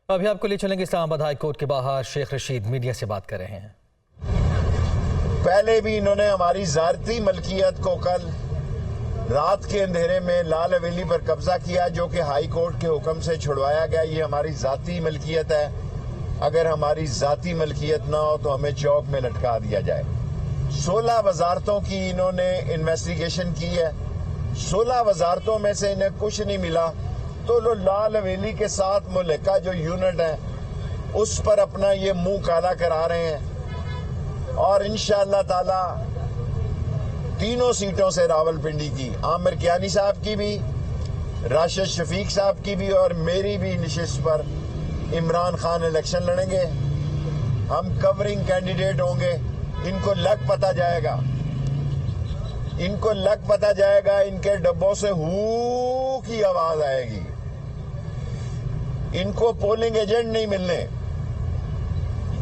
अभी आपको ले चलेंगे इस्लामाबाद हाई कोर्ट के बाहर। शेख रशीद मीडिया से बात कर रहे हैं। पहले भी इन्होंने हमारी ज़ाती मलकियत को कल रात के अंधेरे में लाल हवेली पर कब्जा किया, जो कि हाई कोर्ट के हुक्म से छुड़वाया गया। ये हमारी ज़ाती मलकियत है। अगर हमारी ज़ाती मलकियत ना हो तो हमें चौक में लटका दिया जाए। 16 वजारतों की इन्होंने इन्वेस्टिगेशन की है। 16 वजारतों में से इन्हें कुछ नहीं मिला, तो लो लाल हवेली के साथ मुल्का जो यूनिट है उस पर अपना ये मुंह काला करा रहे हैं। और इंशाअल्लाह ताला तीनों सीटों से रावलपिंडी की, आमिर कियानी साहब की भी, राशिद शफीक साहब की भी और मेरी भी नशिस्त पर इमरान खान इलेक्शन लड़ेंगे। हम कवरिंग कैंडिडेट होंगे। इनको लग पता जाएगा, इनको लग पता जाएगा, इनके डब्बों से हू की आवाज आएगी। इनको पोलिंग एजेंट नहीं मिलने।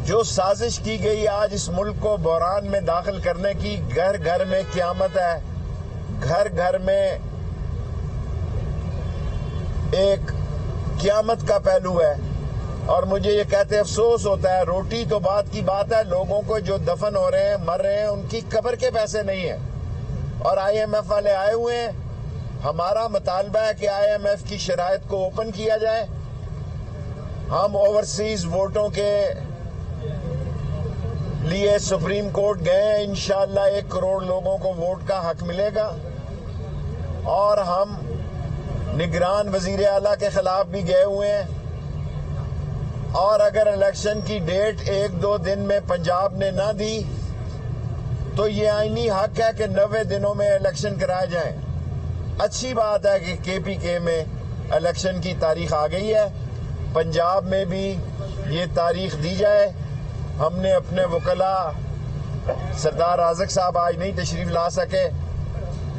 जो साजिश की गई आज इस मुल्क को बहरान में दाखिल करने की, घर घर में क़यामत है, घर घर में एक क़यामत का पहलू है। और मुझे ये कहते अफसोस होता है, रोटी तो बात की बात है, लोगों को जो दफन हो रहे हैं, मर रहे हैं, उनकी कब्र के पैसे नहीं है। और IMF वाले आए हुए हैं। हमारा मुतालबा है कि IMF की शराइत को ओपन किया जाए। हम ओवरसीज वोटों के लिए सुप्रीम कोर्ट गए। इंशाअल्लाह 1 करोड़ लोगों को वोट का हक मिलेगा। और हम निगरान वजीर आला के खिलाफ भी गए हुए हैं। और अगर इलेक्शन की डेट 1-2 दिन में पंजाब ने ना दी तो ये आईनी हक है कि 90 दिनों में इलेक्शन कराए जाएं। अच्छी बात है कि KPK में इलेक्शन की तारीख आ गई है। पंजाब में भी ये तारीख दी जाए। हमने अपने वकला सरदार राज़िक साहब आज नहीं तशरीफ ला सके,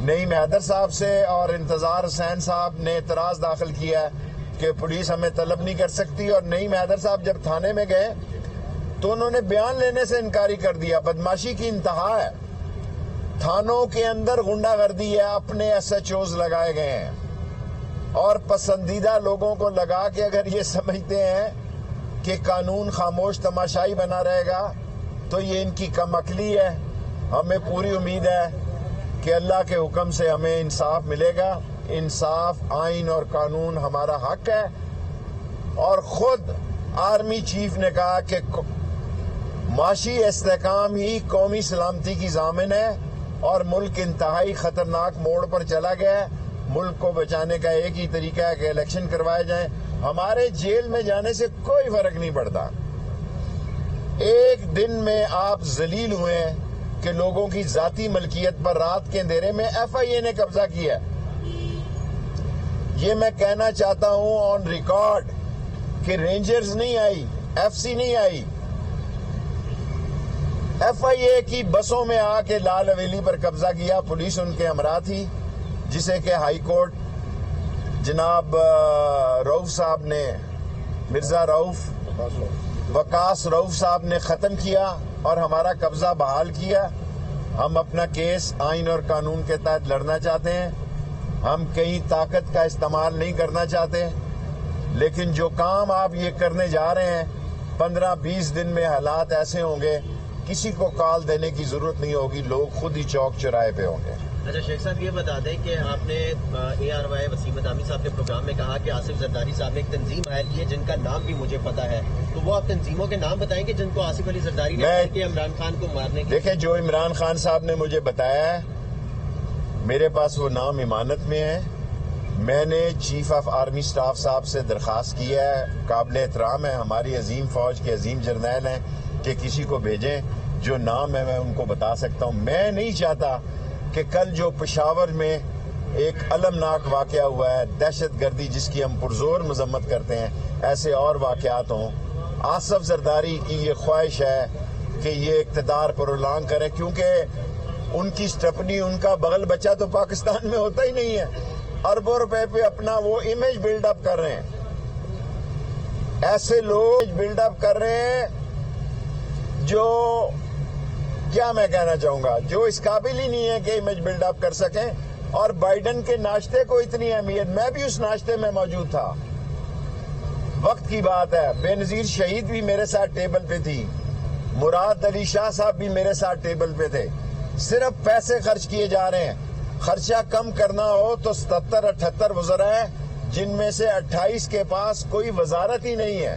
नईम हैदर साहब से और इंतजार हुसैन साहब ने एतराज़ दाखिल किया है कि पुलिस हमें तलब नहीं कर सकती। और नईम हैदर साहब जब थाने में गए तो उन्होंने बयान लेने से इनकारी कर दिया। बदमाशी की इंतहा है। थानों के अंदर गुंडागर्दी है, अपने SHOs लगाए गए हैं और पसंदीदा लोगों को लगा के अगर ये समझते हैं कि कानून खामोश तमाशाई बना रहेगा तो ये इनकी कमअक्ली है। हमें पूरी उम्मीद है कि अल्लाह के हुक्म से हमें इंसाफ मिलेगा। इंसाफ, आइन और कानून हमारा हक है। और खुद आर्मी चीफ ने कहा कि माशी इस्तेहकाम ही कौमी सलामती की ज़ामिन है और मुल्क इंतहाई खतरनाक मोड़ पर चला गया है। मुल्क को बचाने का एक ही तरीका है कि इलेक्शन करवाए जाएं। हमारे जेल में जाने से कोई फर्क नहीं पड़ता। एक दिन में आप जलील हुए हैं कि लोगों की जाती मलकियत पर रात के अंधेरे में FIA ने कब्जा किया। ये मैं कहना चाहता हूं ऑन रिकॉर्ड कि रेंजर्स नहीं आई, FC नहीं आई, FIA की बसों में आके लाल हवेली पर कब्जा किया। पुलिस उनके हमरा थी, जिसे कि हाई कोर्ट जनाब रऊफ साहब ने, मिर्जा रऊफ, वकास रऊफ साहब ने ख़त्म किया और हमारा कब्जा बहाल किया। हम अपना केस आइन और कानून के तहत लड़ना चाहते हैं। हम कहीं ताकत का इस्तेमाल नहीं करना चाहते। लेकिन जो काम आप ये करने जा रहे हैं, 15-20 दिन में हालात ऐसे होंगे, किसी को कॉल देने की जरूरत नहीं होगी, लोग खुद ही चौक चौराहे पे होंगे। अच्छा शेख साहब, ये बता दें कि आपने ARY वसीम मदामी साहब के प्रोग्राम में कहा कि आसिफ जरदारी साहब ने एक तंजीम हायर की है जिनका नाम भी मुझे पता है, तो वो आप तंजीमों के नाम बताएंगे जिनको आसिफ अली जरदारी ने कि इमरान खान को मारने की? देखिए, जो इमरान खान साहब ने मुझे बताया है, मेरे पास वो नाम इमानत में है। मैंने चीफ ऑफ आर्मी स्टाफ साहब से दरख्वास्त की है, काबिल एहतराम है, हमारी अजीम फौज के अजीम जर्नैल हैं, कि किसी को भेजें जो नाम है मैं उनको बता सकता हूँ। मैं नहीं चाहता कि कल जो पेशावर में एक अलमनाक वाकया हुआ है, दहशतगर्दी जिसकी हम पुरजोर मजम्मत करते हैं, ऐसे और वाकयात हों। आसिफ जरदारी की ये ख्वाहिश है कि ये इक़्तिदार पर उलांग करे, क्योंकि उनकी स्टपनी, उनका बगल बच्चा तो पाकिस्तान में होता ही नहीं है। अरबों रुपए पे अपना वो इमेज बिल्डअप कर रहे हैं। ऐसे लोग बिल्डअप कर रहे हैं जो, क्या मैं कहना चाहूंगा, जो इस काबिल ही नहीं है कि इमेज बिल्डअप कर सकें। और बाइडन के नाश्ते को इतनी अहमियत, मैं भी उस नाश्ते में मौजूद था। वक्त की बात है, बेनजीर शहीद भी मेरे साथ टेबल पे थी, मुराद अली शाह साहब भी मेरे साथ टेबल पे थे। सिर्फ पैसे खर्च किए जा रहे हैं। खर्चा कम करना हो तो 77-78 वज़रा हैं, जिनमें से 28 के पास कोई वजारत ही नहीं है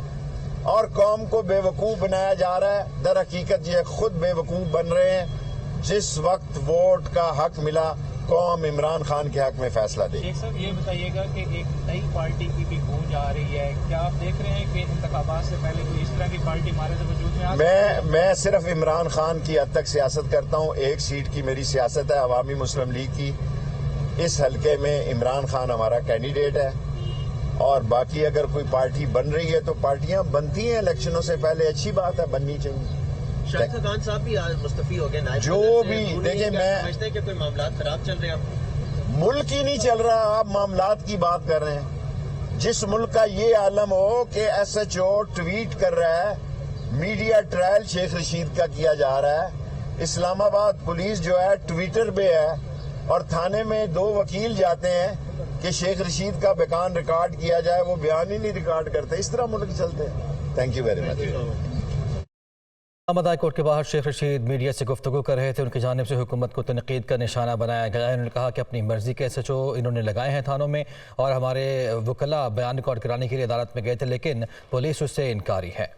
और कौम को बेवकूफ़ बनाया जा रहा है। दर हकीकत ये खुद बेवकूफ़ बन रहे हैं। जिस वक्त वोट का हक मिला, कौम इमरान खान के हक में फैसला दे। शेख साहब ये बताइएगा कि एक नई पार्टी की भी गूंज आ रही है, क्या आप देख रहे हैं कि इंतखाबात से पहले कोई इस तरह की पार्टी हमारे से वजूद में आ सकती है? मैं सिर्फ इमरान खान की हद तक सियासत करता हूँ। एक सीट की मेरी सियासत है, अवामी मुस्लिम लीग की। इस हलके में इमरान खान हमारा कैंडिडेट है और बाकी अगर कोई पार्टी बन रही है तो पार्टियां बनती हैं इलेक्शनों से पहले, अच्छी बात है, बननी चाहिए। शाहिद खान साहब भी आज मुस्तफी हो गए, नायब जो सदर से। भी वो देखिए, क्या मैं समझते हैं कि कोई मामला खराब चल रहे हैं। मुल्क ही नहीं चल रहा, आप मामलात की बात कर रहे हैं। जिस मुल्क का ये आलम हो कि SHO ट्वीट कर रहा है, मीडिया ट्रायल शेख रशीद का किया जा रहा है, इस्लामाबाद पुलिस जो है ट्विटर पे है और थाने में 2 वकील जाते हैं कि शेख रशीद का बयान रिकॉर्ड किया जाए, वो बयान ही नहीं रिकॉर्ड करते। इस तरह मुल्क चलते हैं। Thank you very much. Islamabad high court के बाहर शेख रशीद मीडिया से गुफ्तगू कर रहे थे। उनकी जानिब से हुकूमत को तनकीद का निशाना बनाया गया। इन्होंने कहा कि अपनी मर्जी के SHO इन्होंने लगाए हैं थानों में और हमारे वकला बयान रिकॉर्ड कराने के लिए अदालत में गए थे, लेकिन पुलिस उससे इनकारी है।